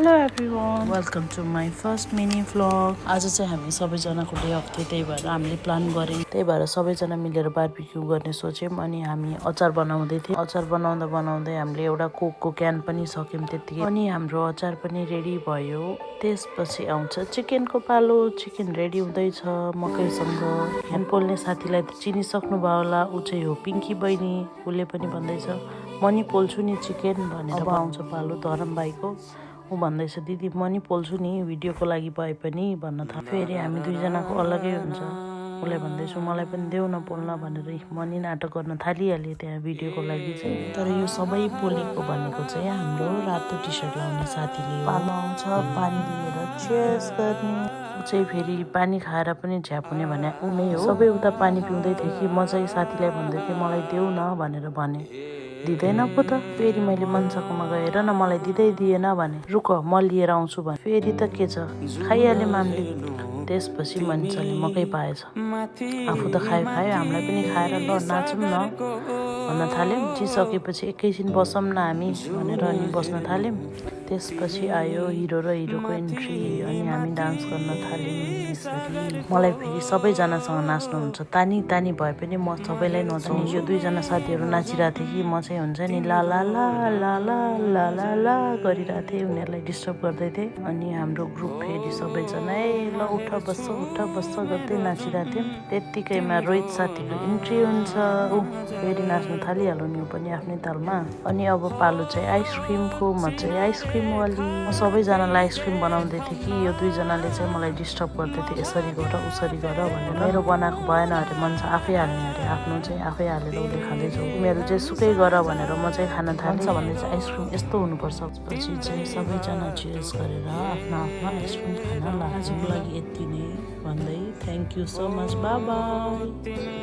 Hello everyone, welcome to my first mini vlog. आज चाहिँ हामी सबैजनाको डे अफ थियो, त्यही भएर हामीले प्लान गऱ्यौँ। त्यही भएर सबैजना मिलेर बारबिक्यू गर्ने सोच्यौँ। अनि हामी अचार बनाउँदै थियौँ। अचार बनाउँदा बनाउँदै हामीले एउटा कोकको क्यान पनि सक्यौँ त्यतिकै। अनि हाम्रो अचार पनि रेडी भयो। त्यसपछि आउँछ चिकनको पालो। चिकन रेडी हुँदैछ मकैसँग। ह्यान्ड पोल्ने साथीलाई त चिनिसक्नु भयो होला, ऊ चाहिँ हो पिङ्की बहिनी। उसले पनि भन्दैछ म नि पोल्छु नि चिकन भनेर। अब आउँछ पालो धरम भाइको। ऊ भन्दैछ दिदी म नि पोल्छु नि भिडियोको लागि भए पनि भन्न थाल्यो। फेरि हामी दुईजनाको अलगै हुन्छ। उसलाई भन्दैछु मलाई पनि देऊ न पोल्न भनेर म नि नाटक गर्न थालिहालेँ त्यहाँ भिडियोको लागि चाहिँ। तर यो सबै पोलेको भनेको चाहिँ हाम्रो रातो टी सर्ट लाउने साथीले हो। पालो आउँछ पानी लिएर चियर्स गर्ने। ऊ चाहिँ फेरि पानी खाएर पनि झ्याप हुने भने ऊ नै हो। सबै उता पानी पिउँदै थियो कि म चाहिँ साथीलाई भन्दै थिएँ मलाई देऊ न भनेर भने। दिँदैन पो त। फेरि मैले मन्साकोमा गएर न मलाई दिएन भने। रुक म लिएर आउँछु भने। फेरि त के छ खाइहाले मामले। त्यसपछि मन्साले मकै पाएछ। आफू त खायो हामीलाई पनि खाएर ल नाचौँ न भन्न थाल्यौँ। जिसकेपछि एकैछिन बसौँ न हामी भनेर अनि बस्न थाल्यौँ। त्यसपछि आयो हिरो र हिरोको इन्ट्री। अनि हामी डान्स गर्न थाल्यौँ। मलाई फेरि सबैजनासँग नाच्नु हुन्छ। तानी भए पनि म सबैलाई नचाउने। यो दुईजना साथीहरू नाचिरहेको थिएँ कि म चाहिँ हुन्छ नि ला ला ला ला ला ला ला ला गरिरहेको थिएँ। उनीहरूलाई डिस्टर्ब गर्दै थिएँ। अनि हाम्रो ग्रुप फेरि सबैजना ए ल उठ बस्छ गर्दै नाचिरहेको थियौँ। त्यत्तिकैमा रोहित साथीको इन्ट्री हुन्छ। ऊ फेरि नाच्नु थालिहाल्यो नि ऊ पनि आफ्नै तालमा। अनि अब पालो चाहिँ आइसक्रिमको। म चाहिँ आइसक्रिम वाली। म सबैजनालाई आइसक्रिम बनाउँदै थिएँ कि यो दुईजनाले चाहिँ मलाई डिस्टर्ब गर्दै थियो यसरी गर उसरी गर भनेर। मेरो बनाएको भएन अरे मन्छ आफै हाल्ने अरे। आफ्नो चाहिँ आफै हालेर उसले खाँदैछ। उनीहरू चाहिँ सुकै गर भनेर म चाहिँ खान थाल्छ भने चाहिँ आइसक्रिम यस्तो हुनुपर्छ। पछि चाहिँ सबैजना चियर्स गरेर आफ्नो आइसक्रिम खान लाग्छ। आजको लागि यति नै भन्दै thank you so much, by by.